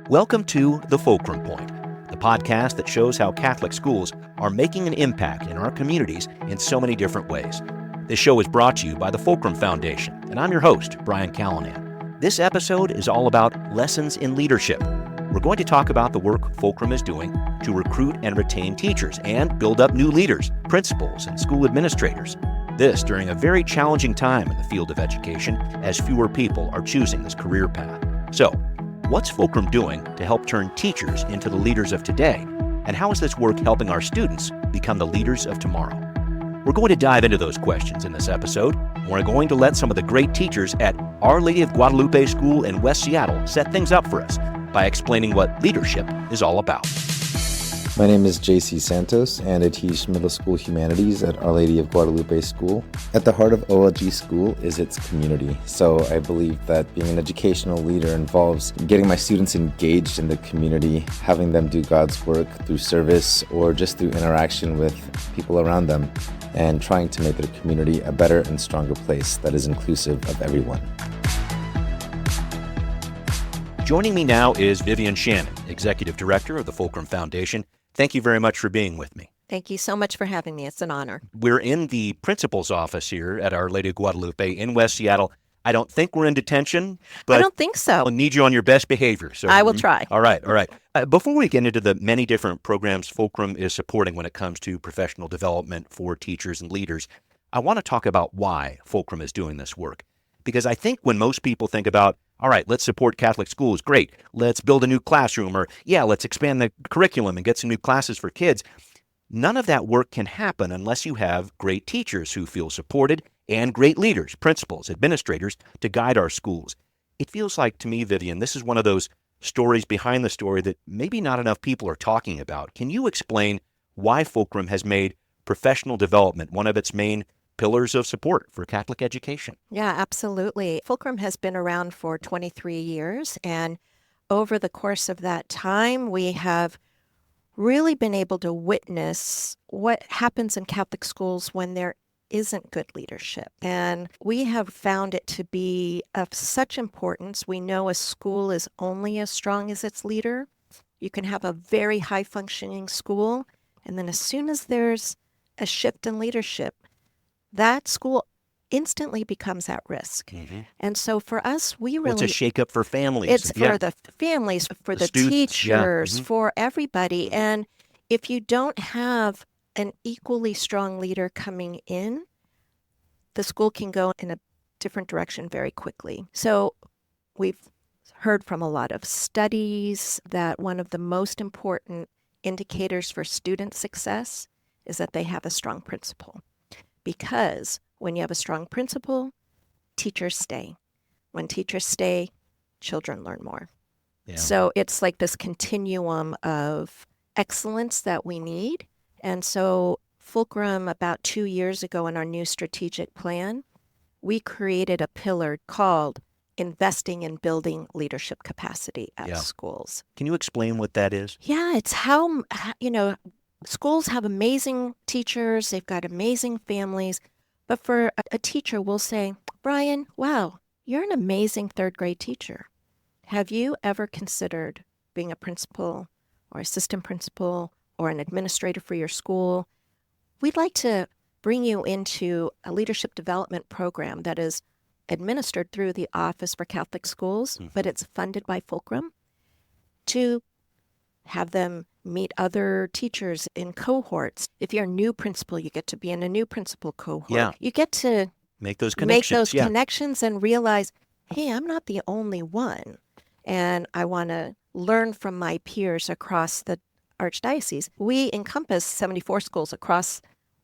Welcome to The Fulcrum Point, the podcast that shows how Catholic schools are making an impact in our communities in so many different ways. This show is brought to you by the Fulcrum Foundation, and I'm your host, Brian Callanan. This episode is all about lessons in leadership. We're going to talk about the work Fulcrum is doing to recruit and retain teachers and build up new leaders, principals, and school administrators. This during a very challenging time in the field of education as fewer people are choosing this career path. So, what's Fulcrum doing to help turn teachers into the leaders of today? And how is this work helping our students become the leaders of tomorrow? We're going to dive into those questions in this episode. We're going to let some of the great teachers at Our Lady of Guadalupe School in West Seattle set things up for us by explaining what leadership is all about. My name is JC Santos, and I teach middle school humanities at Our Lady of Guadalupe School. At the heart of OLG School is its community, so I believe that being an educational leader involves getting my students engaged in the community, having them do God's work through service or just through interaction with people around them, and trying to make their community a better and stronger place that is inclusive of everyone. Joining me now is Vivian Shannon, Executive Director of the Fulcrum Foundation. Thank you very much for being with me. Thank you so much for having me. It's an honor. We're in the principal's office here at Our Lady of Guadalupe in West Seattle. I don't think we're in detention, but I don't think so. I'll need you on your best behavior. So I will try. All right. Before we get into the many different programs Fulcrum is supporting when it comes to professional development for teachers and leaders, I want to talk about why Fulcrum is doing this work. Because I think when most people think about, all right, let's support Catholic schools, great, let's build a new classroom, or let's expand the curriculum and get some new classes for kids. None of that work can happen unless you have great teachers who feel supported and great leaders, principals, administrators to guide our schools. It feels like to me, Vivian, this is one of those stories behind the story that maybe not enough people are talking about. Can you explain why Fulcrum has made professional development one of its main pillars of support for Catholic education? Yeah, absolutely. Fulcrum has been around for 23 years, and over the course of that time, we have really been able to witness what happens in Catholic schools when there isn't good leadership. And we have found it to be of such importance. We know a school is only as strong as its leader. You can have a very high-functioning school, and then as soon as there's a shift in leadership, that school instantly becomes at risk. Mm-hmm. And so for us, we really... It's a shakeup for families. It's for the families, for the students, teachers, Mm-hmm. for everybody. And if you don't have an equally strong leader coming in, the school can go in a different direction very quickly. So we've heard from a lot of studies that one of the most important indicators for student success is that they have a strong principal. Because when you have a strong principal, teachers stay. When teachers stay, children learn more. Yeah. So it's like this continuum of excellence that we need. And so Fulcrum, about 2 years ago in our new strategic plan, we created a pillar called Investing in Building Leadership Capacity at Schools. Can you explain what that is? Yeah, it's how schools have amazing teachers, they've got amazing families, but for a teacher, we'll say, Brian, wow, you're an amazing third grade teacher. Have you ever considered being a principal or assistant principal or an administrator for your school? We'd like to bring you into a leadership development program that is administered through the Office for Catholic Schools, but it's funded by Fulcrum to have them meet other teachers in cohorts. If you're a new principal, you get to be in a new principal cohort. Yeah. You get to make those connections and realize, hey, I'm not the only one. And I want to learn from my peers across the Archdiocese. We encompass 74 schools across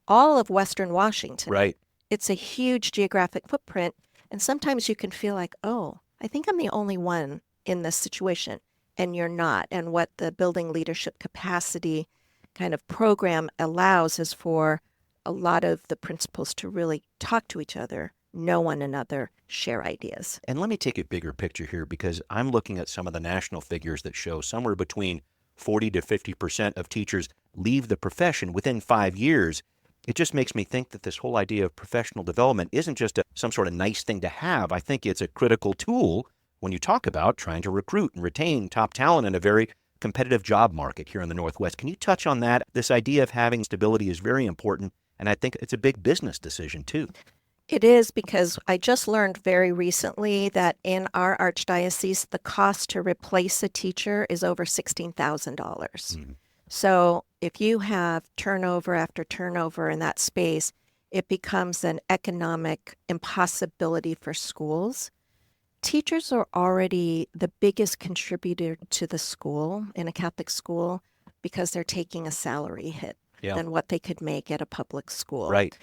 all of Western Washington. Right. It's a huge geographic footprint. And sometimes you can feel like, oh, I think I'm the only one in this situation. And you're not. And what the Building Leadership Capacity kind of program allows is for a lot of the principals to really talk to each other, know one another, share ideas. And let me take a bigger picture here, because I'm looking at some of the national figures that show somewhere between 40 to 50% of teachers leave the profession within 5 years. It just makes me think that this whole idea of professional development isn't just some sort of nice thing to have. I think it's a critical tool when you talk about trying to recruit and retain top talent in a very competitive job market here in the Northwest. Can you touch on that? This idea of having stability is very important, and I think it's a big business decision too. It is, because I just learned very recently that in our archdiocese, the cost to replace a teacher is over $16,000. So if you have turnover after turnover in that space, it becomes an economic impossibility for schools. Teachers are already the biggest contributor to the school in a Catholic school because they're taking a salary hit than what they could make at a public school. Right.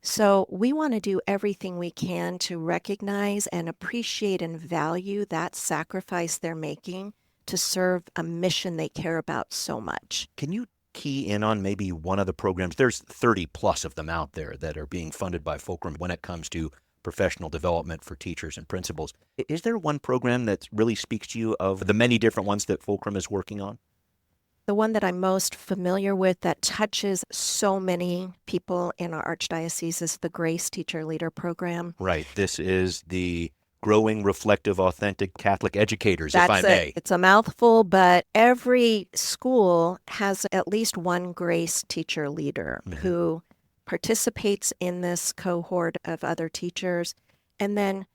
So we want to do everything we can to recognize and appreciate and value that sacrifice they're making to serve a mission they care about so much. Can you key in on maybe one of the programs? There's 30 plus of them out there that are being funded by Fulcrum when it comes to professional development for teachers and principals. Is there one program that really speaks to you of the many different ones that Fulcrum is working on? The one that I'm most familiar with that touches so many people in our archdiocese is the Grace Teacher Leader Program. Right. This is the Growing Reflective Authentic Catholic Educators, That's if I may. It's a mouthful, but every school has at least one Grace Teacher Leader who participates in this cohort of other teachers. And then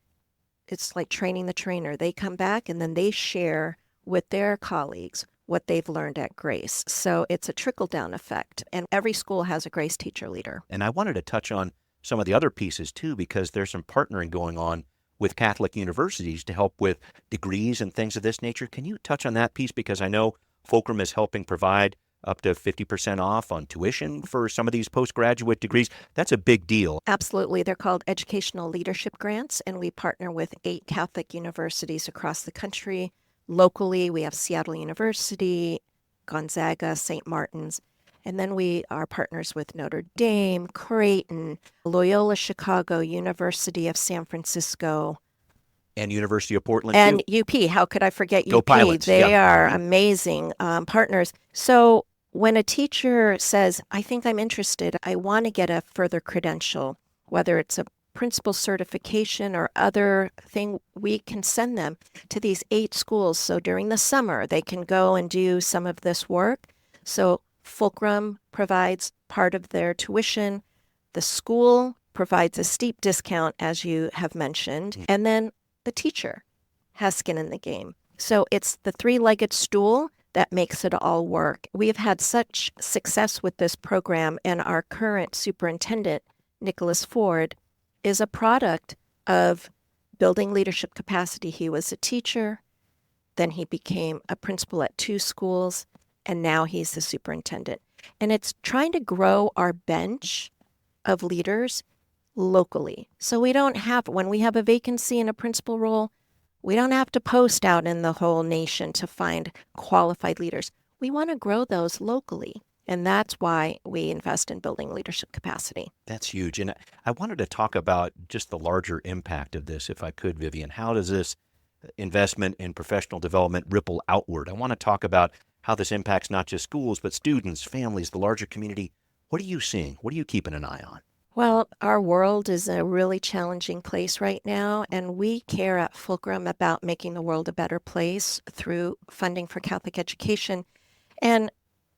it's like training the trainer. They come back and then they share with their colleagues what they've learned at Grace. So it's a trickle-down effect, and every school has a Grace Teacher Leader. And I wanted to touch on some of the other pieces too, because there's some partnering going on with Catholic universities to help with degrees and things of this nature. Can you touch on that piece? Because I know Fulcrum is helping provide up to 50% off on tuition for some of these postgraduate degrees. That's a big deal. Absolutely. They're called Educational Leadership Grants, and we partner with 8 Catholic universities across the country. Locally, we have Seattle University, Gonzaga, St. Martin's, and then we are partners with Notre Dame, Creighton, Loyola Chicago, University of San Francisco. And University of Portland, and too. UP. How could I forget Go UP? Pilots. They are amazing partners. So when a teacher says, I think I'm interested, I want to get a further credential, whether it's a principal certification or other thing, we can send them to these 8 schools. So during the summer, they can go and do some of this work. So Fulcrum provides part of their tuition. The school provides a steep discount, as you have mentioned. And then the teacher has skin in the game. So it's the 3-legged stool that makes it all work. We have had such success with this program, and our current superintendent, Nicholas Ford, is a product of building leadership capacity. He was a teacher, then he became a principal at 2 schools, and now he's the superintendent. And it's trying to grow our bench of leaders locally. So we don't have, when we have a vacancy in a principal role, we don't have to post out in the whole nation to find qualified leaders. We want to grow those locally. And that's why we invest in building leadership capacity. That's huge. And I wanted to talk about just the larger impact of this, if I could, Vivian. How does this investment in professional development ripple outward? I want to talk about how this impacts not just schools, but students, families, the larger community. What are you seeing? What are you keeping an eye on? Well, our world is a really challenging place right now, and we care at Fulcrum about making the world a better place through funding for Catholic education. And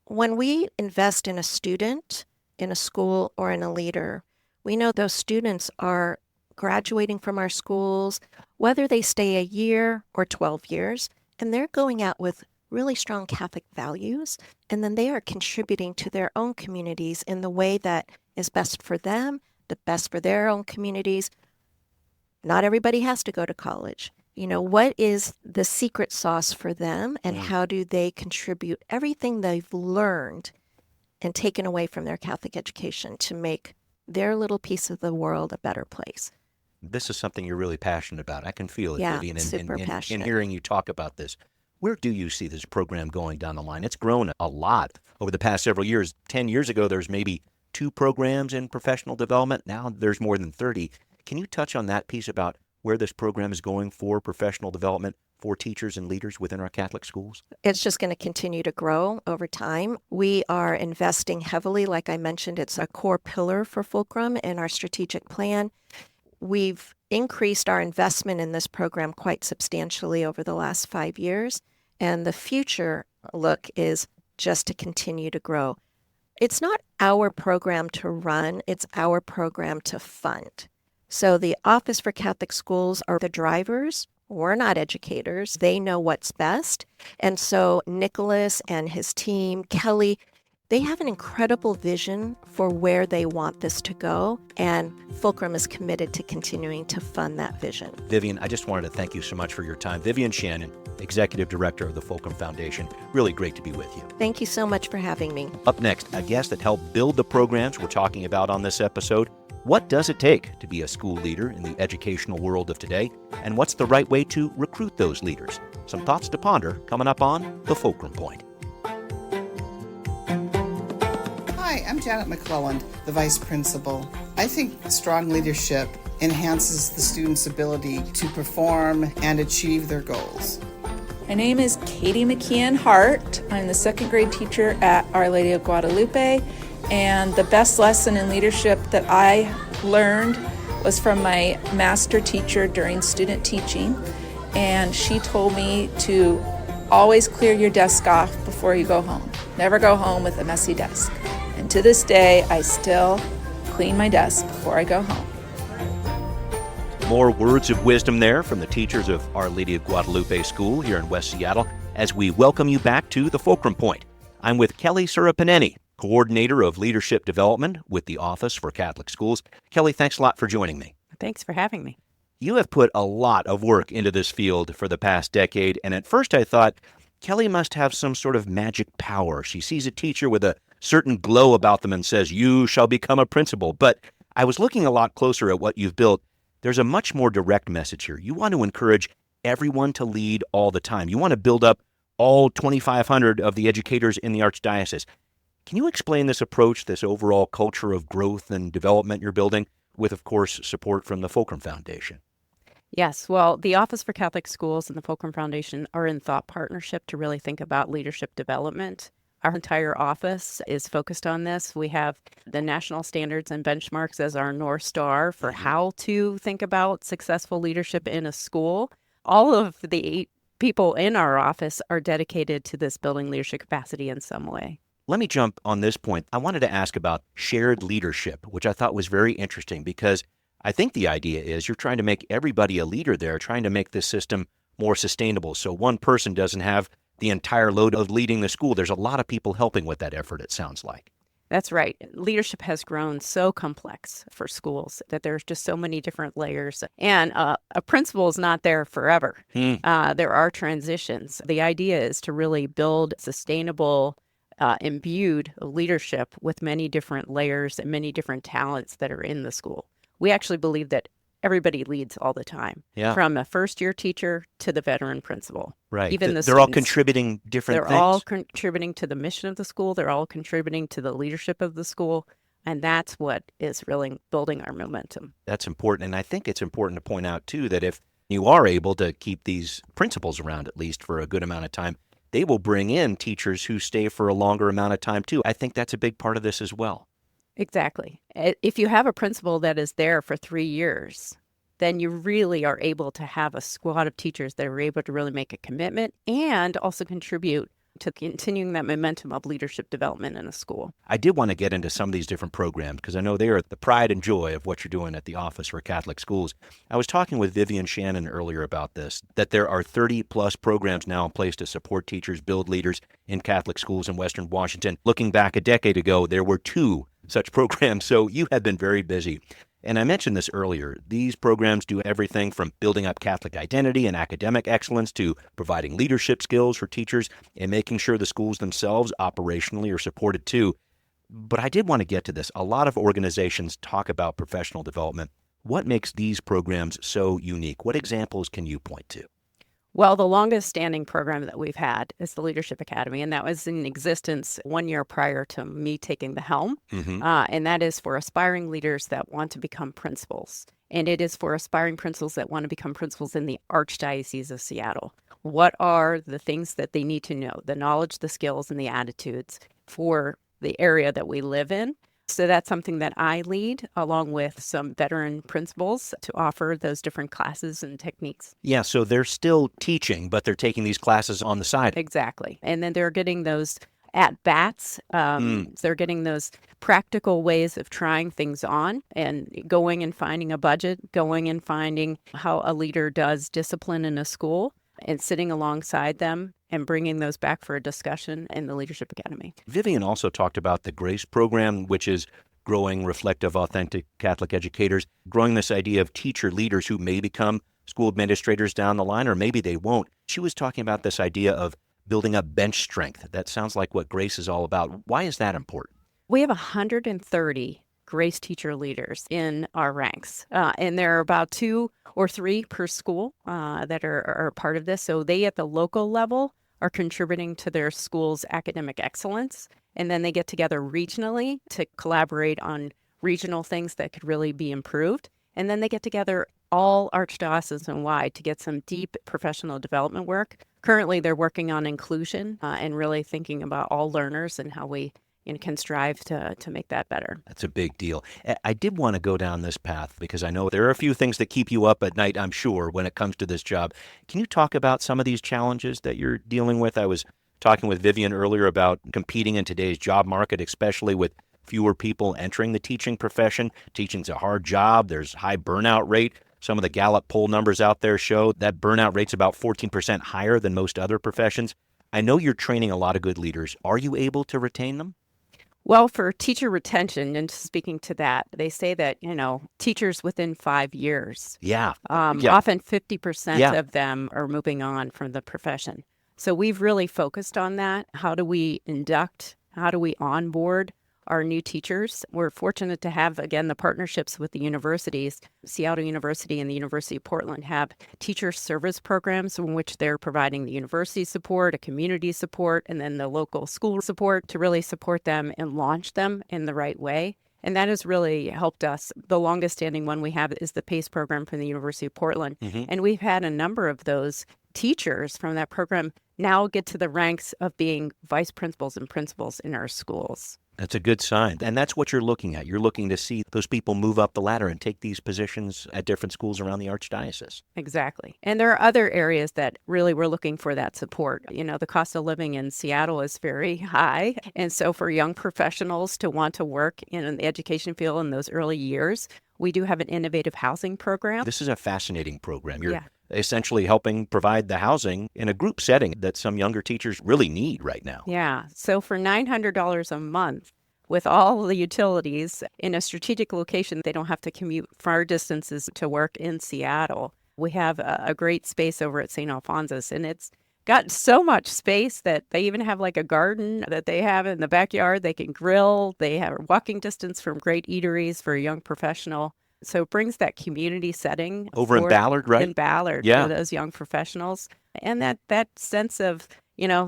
when we invest in a student, in a school, or in a leader, we know those students are graduating from our schools, whether they stay a year or 12 years, and they're going out with really strong Catholic values, and then they are contributing to their own communities in the way that is best for them, the best for their own communities. Not everybody has to go to college. What is the secret sauce for them, and how do they contribute everything they've learned and taken away from their Catholic education to make their little piece of the world a better place? This is something you're really passionate about. I can feel it, Vivian, super passionate. in hearing you talk about this. Where do you see this program going down the line? It's grown a lot over the past several years. 10 years ago, there's maybe 2 programs in professional development. Now there's more than 30. Can you touch on that piece about where this program is going for professional development for teachers and leaders within our Catholic schools? It's just going to continue to grow over time. We are investing heavily. Like I mentioned, it's a core pillar for Fulcrum in our strategic plan. we've increased our investment in this program quite substantially over the last 5 years, and the future look is just to continue to grow. It's not our program to run, it's our program to fund. So the Office for Catholic Schools are the drivers. We're not educators. They know what's best. And so Nicholas and his team, Kelly, they have an incredible vision for where they want this to go, and Fulcrum is committed to continuing to fund that vision. Vivian, I just wanted to thank you so much for your time. Vivian Shannon, Executive Director of the Fulcrum Foundation. Really great to be with you. Thank you so much for having me. Up next, a guest that helped build the programs we're talking about on this episode. What does it take to be a school leader in the educational world of today? And what's the right way to recruit those leaders? Some thoughts to ponder coming up on The Fulcrum Point. Hi, I'm Janet McClelland, the Vice Principal. I think strong leadership enhances the students' ability to perform and achieve their goals. My name is Katie McKeon Hart. I'm the second grade teacher at Our Lady of Guadalupe, and the best lesson in leadership that I learned was from my master teacher during student teaching, and she told me to always clear your desk off before you go home. Never go home with a messy desk. And to this day, I still clean my desk before I go home. More words of wisdom there from the teachers of Our Lady of Guadalupe School here in West Seattle as we welcome you back to the Fulcrum Point. I'm with Kelly Surapineni, Coordinator of Leadership Development with the Office for Catholic Schools. Kelly, thanks a lot for joining me. Thanks for having me. You have put a lot of work into this field for the past decade, and at first I thought Kelly must have some sort of magic power. She sees a teacher with a certain glow about them and says, "You shall become a principal." But I was looking a lot closer at what you've built. There's a much more direct message here. You want to encourage everyone to lead all the time. You want to build up all 2,500 of the educators in the Archdiocese. Can you explain this approach, this overall culture of growth and development you're building, with, of course, support from the Fulcrum Foundation? Yes, well, the Office for Catholic Schools and the Fulcrum Foundation are in thought partnership to really think about leadership development. Our entire office is focused on this. We have the national standards and benchmarks as our North Star for how to think about successful leadership in a school. All of the 8 people in our office are dedicated to this building leadership capacity in some way. Let me jump on this point. I wanted to ask about shared leadership, which I thought was very interesting because I think the idea is you're trying to make everybody a leader there, trying to make this system more sustainable so one person doesn't have the entire load of leading the school. There's a lot of people helping with that effort, it sounds like. That's right. Leadership has grown so complex for schools that there's just so many different layers. And a principal is not there forever. There are transitions. The idea is to really build sustainable, imbued leadership with many different layers and many different talents that are in the school. We actually believe that everybody leads all the time, from a first-year teacher to the veteran principal. Right. Even they're all contributing different things. They're all contributing to the mission of the school. They're all contributing to the leadership of the school. And that's what is really building our momentum. That's important. And I think it's important to point out, too, that if you are able to keep these principals around, at least for a good amount of time, they will bring in teachers who stay for a longer amount of time, too. I think that's a big part of this as well. Exactly. If you have a principal that is there for 3 years, then you really are able to have a squad of teachers that are able to really make a commitment and also contribute to continuing that momentum of leadership development in a school. I did want to get into some of these different programs because I know they are the pride and joy of what you're doing at the Office for Catholic Schools. I was talking with Vivian Shannon earlier about this, that there are 30-plus programs now in place to support teachers, build leaders in Catholic schools in Western Washington. Looking back a decade ago, there were 2 such programs, so you have been very busy. And I mentioned this earlier. These programs do everything from building up Catholic identity and academic excellence to providing leadership skills for teachers and making sure the schools themselves operationally are supported too. But I did want to get to this. A lot of organizations talk about professional development. What makes these programs so unique? What examples can you point to? Well, the longest standing program that we've had is the Leadership Academy, and that was in existence 1 year prior to me taking the helm. And that is for aspiring leaders that want to become principals. And it is for aspiring principals that want to become principals in the Archdiocese of Seattle. What are the things that they need to know, the knowledge, the skills, and the attitudes for the area that we live in? So that's something that I lead along with some veteran principals to offer those different classes and techniques. Yeah, so they're still teaching, but they're taking these classes on the side. Exactly. And then they're getting those at bats. They're getting those practical ways of trying things on and going and finding a budget, going and finding how a leader does discipline in a school and sitting alongside them and bringing those back for a discussion in the Leadership Academy. Vivian also talked about the GRACE program, which is growing reflective, authentic Catholic educators, growing this idea of teacher leaders who may become school administrators down the line, or maybe they won't. She was talking about this idea of building up bench strength. That sounds like what GRACE is all about. Why is that important? We have 130 GRACE teacher leaders in our ranks, and there are about 2 or 3 per school that are part of this. So they at the local level are contributing to their school's academic excellence, and then they get together regionally to collaborate on regional things that could really be improved. And then they get together all archdiocesan-wide to get some deep professional development work. Currently, they're working on inclusion and really thinking about all learners and how we can strive to make that better. That's a big deal. I did want to go down this path because I know there are a few things that keep you up at night, I'm sure, when it comes to this job. Can you talk about some of these challenges that you're dealing with? I was talking with Vivian earlier about competing in today's job market, especially with fewer people entering the teaching profession. Teaching's a hard job. There's high burnout rate. Some of the Gallup poll numbers out there show that burnout rate's about 14% higher than most other professions. I know you're training a lot of good leaders. Are you able to retain them? Well, for teacher retention, and speaking to that, they say that, teachers within 5 years, Yeah. often 50% Yeah. of them are moving on from the profession. So we've really focused on that. How do we induct? How do we onboard our new teachers? We're fortunate to have, again, the partnerships with the universities. Seattle University and the University of Portland have teacher service programs in which they're providing the university support, a community support, and then the local school support to really support them and launch them in the right way. And that has really helped us. The longest standing one we have is the PACE program from the University of Portland. And we've had a number of those teachers from that program now get to the ranks of being vice principals and principals in our schools. That's a good sign. And that's what you're looking at. You're looking to see those people move up the ladder and take these positions at different schools around the Archdiocese. Exactly. And there are other areas that really we're looking for that support. The cost of living in Seattle is very high. And so for young professionals to want to work in the education field in those early years, we do have an innovative housing program. This is a fascinating program. You're essentially helping provide the housing in a group setting that some younger teachers really need right now. Yeah. So for $900 a month, with all the utilities in a strategic location, they don't have to commute far distances to work in Seattle. We have a great space over at St. Alphonsus, and it's got so much space that they even have like a garden that they have in the backyard. They can grill. They have walking distance from great eateries for a young professional. So it brings that community setting. Over in Ballard, right? In Ballard, for those young professionals. And that sense of,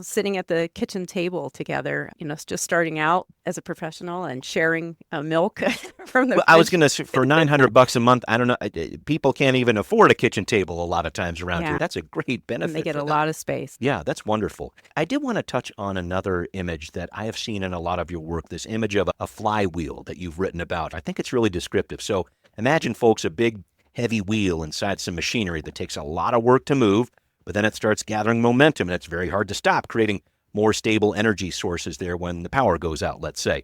sitting at the kitchen table together, just starting out as a professional and sharing milk from the Well, I was going to say, for $900 a month, I don't know, people can't even afford a kitchen table a lot of times around here. That's a great benefit. And they get for a them. lot of space. Yeah, that's wonderful. I did want to touch on another image that I have seen in a lot of your work, this image of a flywheel that you've written about. I think it's really descriptive. So imagine, folks, a big, heavy wheel inside some machinery that takes a lot of work to move, but then it starts gathering momentum, and it's very hard to stop, creating more stable energy sources there when the power goes out, let's say.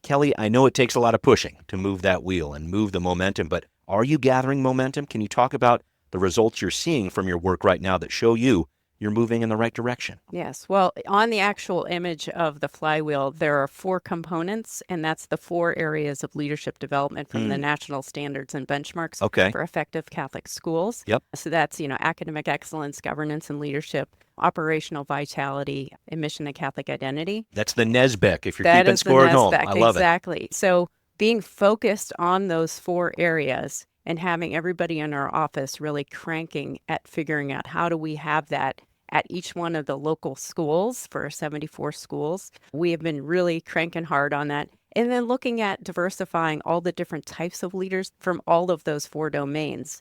Kelly, I know it takes a lot of pushing to move that wheel and move the momentum, but are you gathering momentum? Can you talk about the results you're seeing from your work right now that show you're moving in the right direction? Yes. Well, on the actual image of the flywheel, there are 4 components, and that's the 4 areas of leadership development from the national standards and benchmarks for effective Catholic schools. Yep. So that's, academic excellence, governance and leadership, operational vitality, and mission and Catholic identity. That's the NESBEC, if you're That keeping is the score at home. NESBEC, I love exactly. So being focused on those 4 areas and having everybody in our office really cranking at figuring out how do we have that at each one of the local schools for 74 schools. We have been really cranking hard on that. And then looking at diversifying all the different types of leaders from all of those 4 domains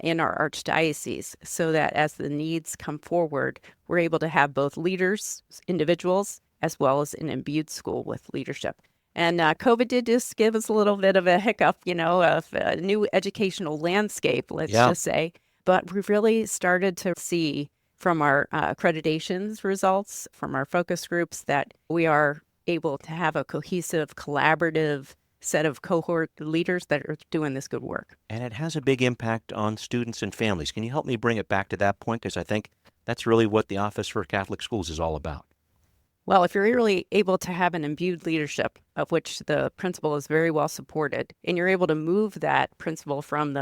in our archdiocese, so that as the needs come forward, we're able to have both leaders, individuals, as well as an imbued school with leadership. And COVID did just give us a little bit of a hiccup, of a new educational landscape, let's just say. But we've really started to see from our accreditations results, from our focus groups, that we are able to have a cohesive, collaborative set of cohort leaders that are doing this good work. And it has a big impact on students and families. Can you help me bring it back to that point? Because I think that's really what the Office for Catholic Schools is all about. Well, if you're really able to have an imbued leadership, of which the principal is very well supported, and you're able to move that principal from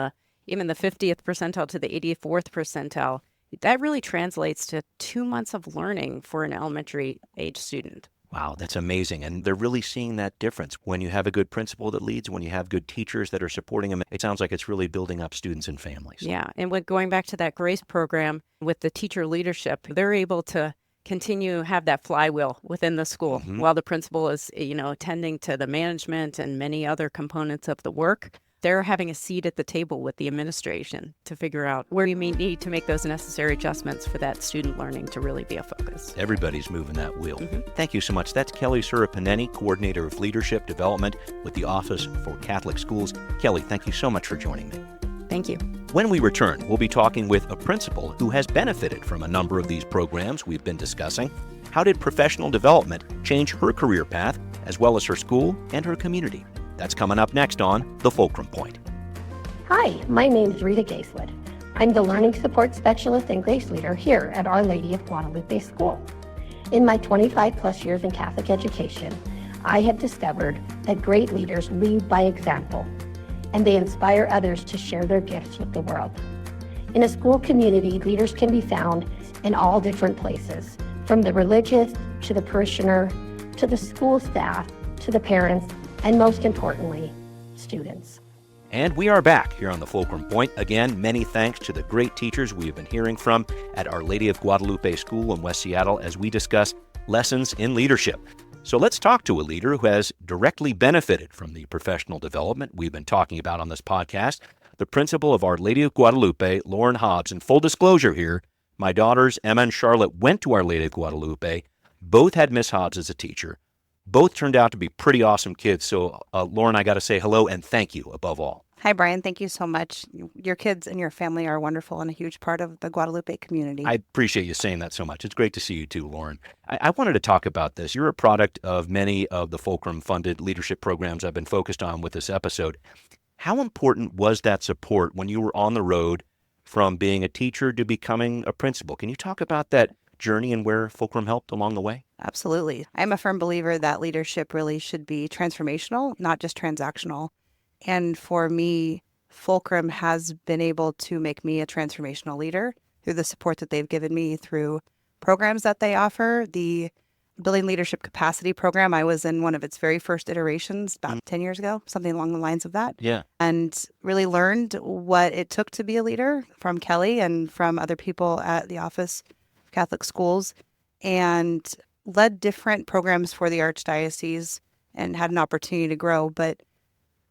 even the 50th percentile to the 84th percentile, that really translates to 2 months of learning for an elementary age student. Wow, that's amazing. And they're really seeing that difference. When you have a good principal that leads, when you have good teachers that are supporting them, it sounds like it's really building up students and families. Yeah. And going back to that GRACE program with the teacher leadership, they're able to continue have that flywheel within the school while the principal is, attending to the management and many other components of the work. They're having a seat at the table with the administration to figure out where you may need to make those necessary adjustments for that student learning to really be a focus. Everybody's moving that wheel. Thank you so much. That's Kelly Surapaneni, Coordinator of Leadership Development with the Office for Catholic Schools. Kelly, thank you so much for joining me. Thank you. When we return, we'll be talking with a principal who has benefited from a number of these programs we've been discussing. How did professional development change her career path, as well as her school and her community? That's coming up next on The Fulcrum Point. Hi, my name is Rita Gaiswood. I'm the Learning Support Specialist and Grace Leader here at Our Lady of Guadalupe School. In my 25 plus years in Catholic education, I have discovered that great leaders lead by example, and they inspire others to share their gifts with the world. In a school community, leaders can be found in all different places, from the religious to the parishioner, to the school staff, to the parents, and most importantly, students. And we are back here on the Fulcrum Point. Again, many thanks to the great teachers we have been hearing from at Our Lady of Guadalupe School in West Seattle as we discuss lessons in leadership. So let's talk to a leader who has directly benefited from the professional development we've been talking about on this podcast, the principal of Our Lady of Guadalupe, Lauren Hobbs. And full disclosure here, my daughters, Emma and Charlotte, went to Our Lady of Guadalupe. Both had Miss Hobbs as a teacher. Both turned out to be pretty awesome kids. So, Lauren, I got to say hello and thank you above all. Hi, Brian. Thank you so much. Your kids and your family are wonderful and a huge part of the Guadalupe community. I appreciate you saying that so much. It's great to see you too, Lauren. I wanted to talk about this. You're a product of many of the Fulcrum-funded leadership programs I've been focused on with this episode. How important was that support when you were on the road from being a teacher to becoming a principal? Can you talk about that journey and where Fulcrum helped along the way? Absolutely. I'm a firm believer that leadership really should be transformational, not just transactional. And for me, Fulcrum has been able to make me a transformational leader through the support that they've given me through programs that they offer. The Building Leadership Capacity program, I was in one of its very first iterations about 10 years ago, something along the lines of that. Yeah. And really learned what it took to be a leader from Kelly and from other people at the Office of Catholic Schools, and led different programs for the Archdiocese and had an opportunity to grow. But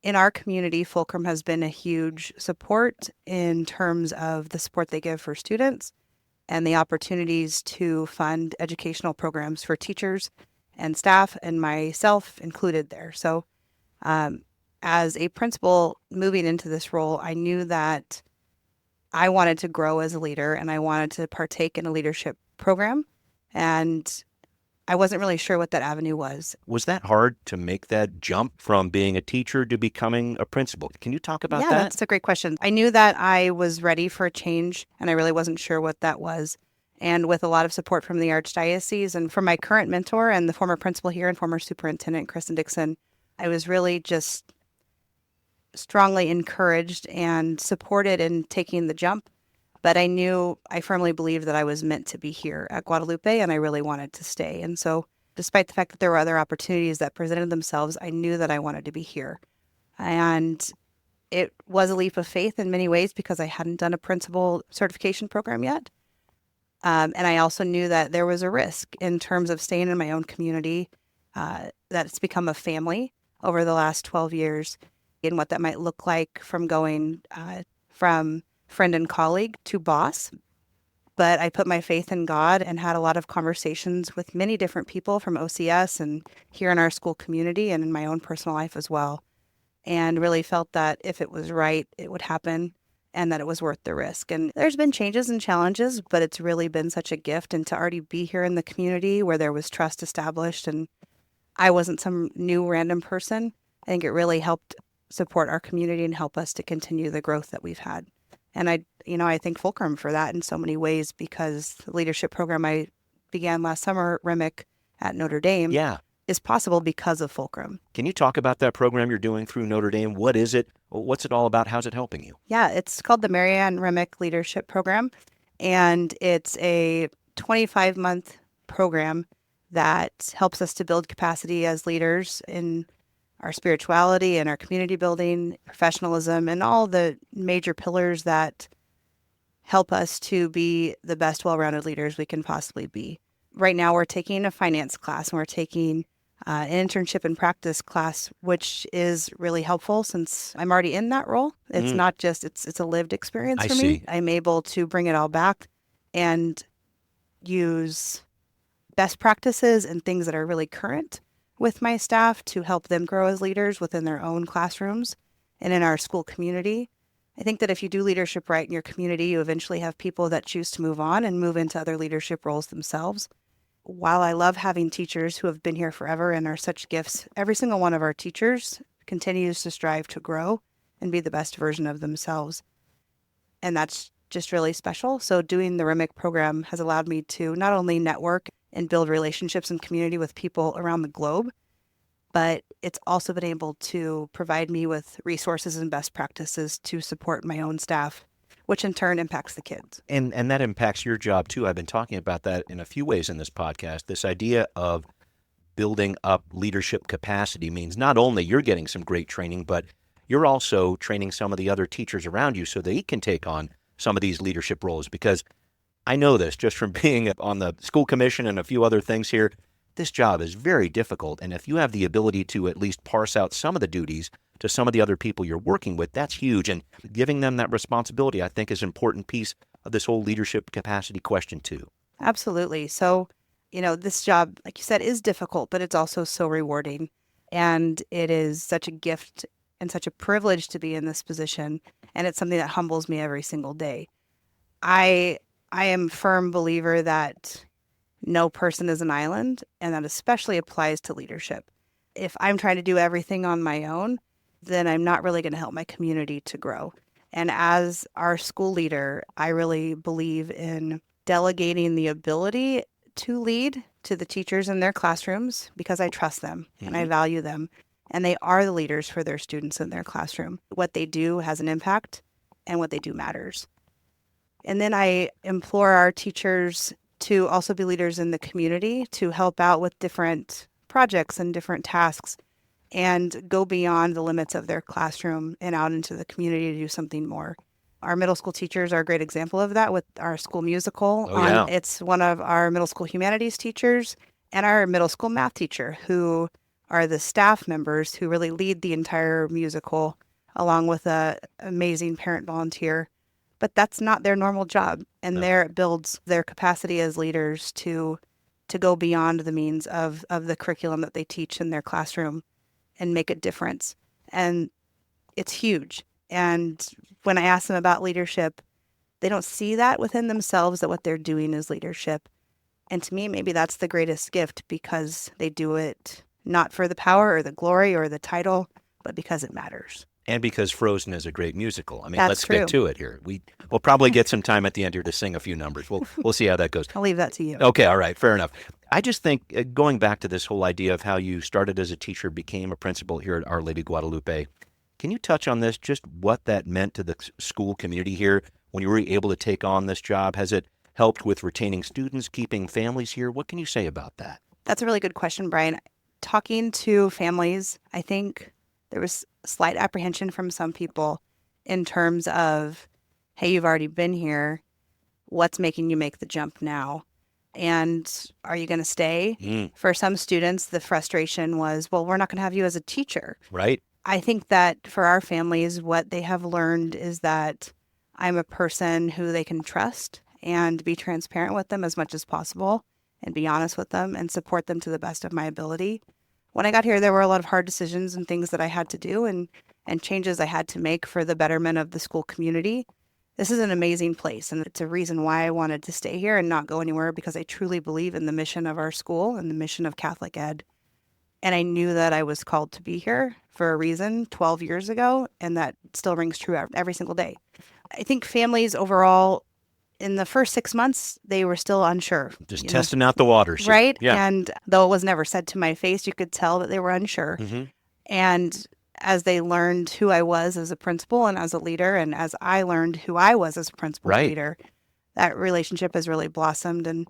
in our community, Fulcrum has been a huge support in terms of the support they give for students and the opportunities to fund educational programs for teachers and staff, and myself included there. So as a principal moving into this role, I knew that I wanted to grow as a leader and I wanted to partake in a leadership program. And I wasn't really sure what that avenue was. Was that hard to make that jump from being a teacher to becoming a principal? Can you talk about that? Yeah, that's a great question. I knew that I was ready for a change, and I really wasn't sure what that was. And with a lot of support from the Archdiocese and from my current mentor and the former principal here and former superintendent, Kristen Dixon, I was really just strongly encouraged and supported in taking the jump. But I firmly believed that I was meant to be here at Guadalupe, and I really wanted to stay. And so despite the fact that there were other opportunities that presented themselves, I knew that I wanted to be here. And it was a leap of faith in many ways because I hadn't done a principal certification program yet. And I also knew that there was a risk in terms of staying in my own community, that it's become a family over the last 12 years, and what that might look like from going from friend and colleague to boss. But I put my faith in God and had a lot of conversations with many different people from OCS and here in our school community and in my own personal life as well. And really felt that if it was right, it would happen and that it was worth the risk. And there's been changes and challenges, but it's really been such a gift. And to already be here in the community where there was trust established and I wasn't some new random person, I think it really helped support our community and help us to continue the growth that we've had. And I thank Fulcrum for that in so many ways, because the leadership program I began last summer, REMIC at Notre Dame, Yeah. is possible because of Fulcrum. Can you talk about that program you're doing through Notre Dame? What is it? What's it all about? How's it helping you? Yeah, it's called the Marianne Remick Leadership Program, and it's a 25-month program that helps us to build capacity as leaders in our spirituality and our community building, professionalism, and all the major pillars that help us to be the best well-rounded leaders we can possibly be. Right now, we're taking a finance class, and we're taking an internship and practice class, which is really helpful since I'm already in that role. It's not just, it's a lived experience I for see. me. I'm able to bring it all back and use best practices and things that are really current with my staff to help them grow as leaders within their own classrooms and in our school community. I think that if you do leadership right in your community, you eventually have people that choose to move on and move into other leadership roles themselves. While I love having teachers who have been here forever and are such gifts, every single one of our teachers continues to strive to grow and be the best version of themselves. And that's just really special. So doing the REMIC program has allowed me to not only network and build relationships and community with people around the globe, but it's also been able to provide me with resources and best practices to support my own staff, which in turn impacts the kids. And that impacts your job too. I've been talking about that in a few ways in this podcast. This idea of building up leadership capacity means not only you're getting some great training, but you're also training some of the other teachers around you so they can take on some of these leadership roles. Because I know this just from being on the school commission and a few other things here. This job is very difficult. And if you have the ability to at least parse out some of the duties to some of the other people you're working with, that's huge. And giving them that responsibility, I think, is an important piece of this whole leadership capacity question too. Absolutely. So, this job, like you said, is difficult, but it's also so rewarding. And it is such a gift and such a privilege to be in this position. And it's something that humbles me every single day. I am a firm believer that no person is an island, and that especially applies to leadership. If I'm trying to do everything on my own, then I'm not really going to help my community to grow. And as our school leader, I really believe in delegating the ability to lead to the teachers in their classrooms because I trust them and I value them. And they are the leaders for their students in their classroom. What they do has an impact, and what they do matters. And then I implore our teachers to also be leaders in the community, to help out with different projects and different tasks and go beyond the limits of their classroom and out into the community to do something more. Our middle school teachers are a great example of that with our school musical. Oh, yeah. It's one of our middle school humanities teachers and our middle school math teacher, who are the staff members who really lead the entire musical, along with an amazing parent volunteer. But that's not their normal job. And there it builds their capacity as leaders to go beyond the means of the curriculum that they teach in their classroom and make a difference. And it's huge. And when I ask them about leadership, they don't see that within themselves, that what they're doing is leadership. And to me, maybe that's the greatest gift, because they do it not for the power or the glory or the title, but because it matters. And because Frozen is a great musical. I mean, That's let's true. get to it here. We'll probably get some time at the end here to sing a few numbers. We'll see how that goes. I'll leave that to you. Okay, all right, fair enough. I just think going back to this whole idea of how you started as a teacher, became a principal here at Our Lady of Guadalupe, can you touch on this, just what that meant to the school community here when you were able to take on this job? Has it helped with retaining students, keeping families here? What can you say about that? That's a really good question, Brian. Talking to families, I think there was slight apprehension from some people in terms of, hey, you've already been here. What's making you make the jump now? And are you going to stay? For some students, the frustration was, well, we're not going to have you as a teacher. Right. I think that for our families, what they have learned is that I'm a person who they can trust and be transparent with them as much as possible and be honest with them and support them to the best of my ability. When I got here, there were a lot of hard decisions and things that I had to do and changes I had to make for the betterment of the school community. This is an amazing place, and it's a reason why I wanted to stay here and not go anywhere, because I truly believe in the mission of our school and the mission of Catholic Ed. And I knew that I was called to be here for a reason 12 years ago, and that still rings true every single day. I think families overall, in the first 6 months, they were still unsure. Just testing out the waters. Right? Yeah. And though it was never said to my face, you could tell that they were unsure. Mm-hmm. And as they learned who I was as a principal and as a leader, and as I learned who I was as a principal and leader, that relationship has really blossomed. And,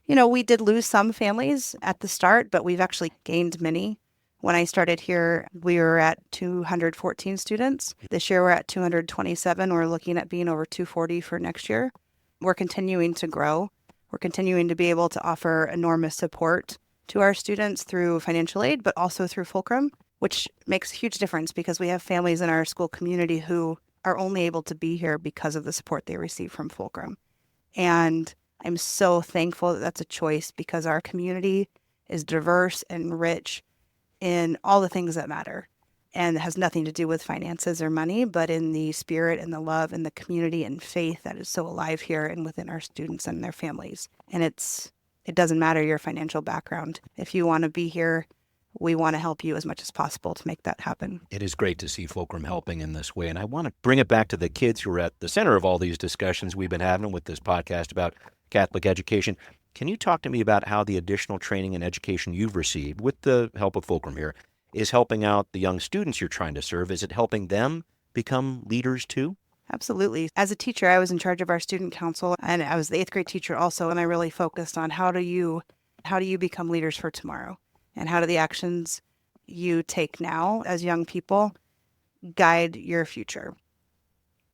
we did lose some families at the start, but we've actually gained many. When I started here, we were at 214 students. This year, we're at 227. We're looking at being over 240 for next year. We're continuing to grow. We're continuing to be able to offer enormous support to our students through financial aid, but also through Fulcrum, which makes a huge difference because we have families in our school community who are only able to be here because of the support they receive from Fulcrum. And I'm so thankful that that's a choice, because our community is diverse and rich in all the things that matter. And it has nothing to do with finances or money, but in the spirit and the love and the community and faith that is so alive here and within our students and their families. And it doesn't matter your financial background. If you want to be here, we want to help you as much as possible to make that happen. It is great to see Fulcrum helping in this way. And I want to bring it back to the kids who are at the center of all these discussions we've been having with this podcast about Catholic education. Can you talk to me about how the additional training and education you've received with the help of Fulcrum here is helping out the young students you're trying to serve? Is it helping them become leaders too? Absolutely. As a teacher, I was in charge of our student council, and I was the 8th grade teacher also, and I really focused on how do you become leaders for tomorrow, and how do the actions you take now as young people guide your future.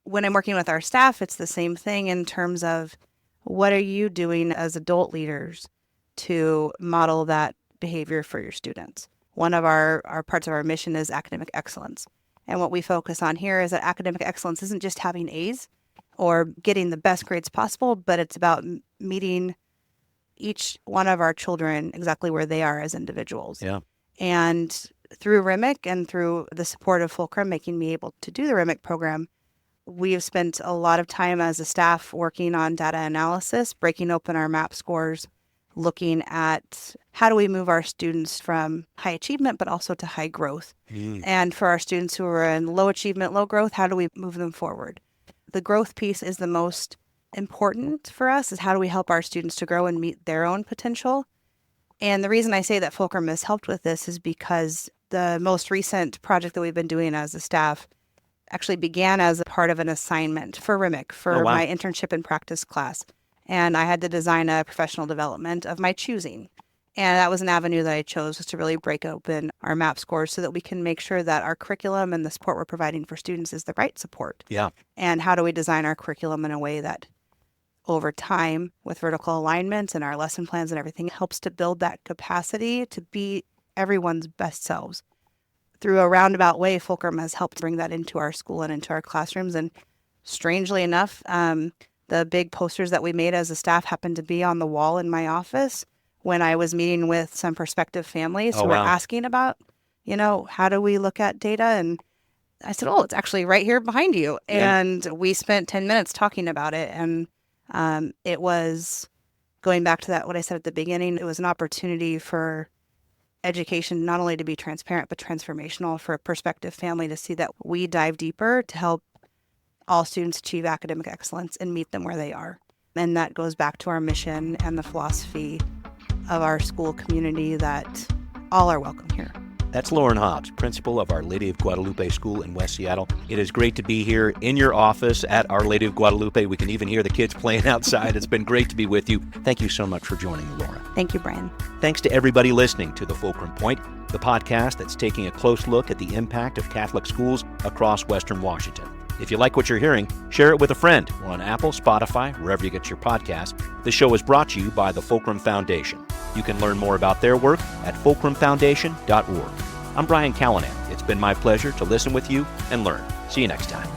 When I'm working with our staff, it's the same thing in terms of what are you doing as adult leaders to model that behavior for your students. One of our parts of our mission is academic excellence. And what we focus on here is that academic excellence isn't just having A's or getting the best grades possible, but it's about meeting each one of our children exactly where they are as individuals. Yeah. And through RIMIC and through the support of Fulcrum making me able to do the RIMIC program, we've spent a lot of time as a staff working on data analysis, breaking open our MAP scores, looking at how do we move our students from high achievement, but also to high growth. And for our students who are in low achievement, low growth, how do we move them forward? The growth piece is the most important for us, is how do we help our students to grow and meet their own potential? And the reason I say that Fulcrum has helped with this is because the most recent project that we've been doing as a staff actually began as a part of an assignment for RIMIC, for my internship and practice class. And I had to design a professional development of my choosing. And that was an avenue that I chose, was to really break open our MAP scores so that we can make sure that our curriculum and the support we're providing for students is the right support. Yeah. And how do we design our curriculum in a way that over time, with vertical alignment and our lesson plans and everything, helps to build that capacity to be everyone's best selves. Through a roundabout way, Fulcrum has helped bring that into our school and into our classrooms. And strangely enough, the big posters that we made as a staff happened to be on the wall in my office when I was meeting with some prospective families who were asking about, how do we look at data? And I said, it's actually right here behind you. Yeah. And we spent 10 minutes talking about it. And it was, going back to that, what I said at the beginning, it was an opportunity for education not only to be transparent, but transformational for a prospective family to see that we dive deeper to help all students achieve academic excellence and meet them where they are. And that goes back to our mission and the philosophy of our school community that all are welcome here. That's Lauren Hobbs, principal of Our Lady of Guadalupe School in West Seattle. It is great to be here in your office at Our Lady of Guadalupe. We can even hear the kids playing outside. It's been great to be with you. Thank you so much for joining me, Laura. Thank you, Brian. Thanks to everybody listening to The Fulcrum Point, the podcast that's taking a close look at the impact of Catholic schools across Western Washington. If you like what you're hearing, share it with a friend. We're on Apple, Spotify, wherever you get your podcasts. This show is brought to you by the Fulcrum Foundation. You can learn more about their work at fulcrumfoundation.org. I'm Brian Callanan. It's been my pleasure to listen with you and learn. See you next time.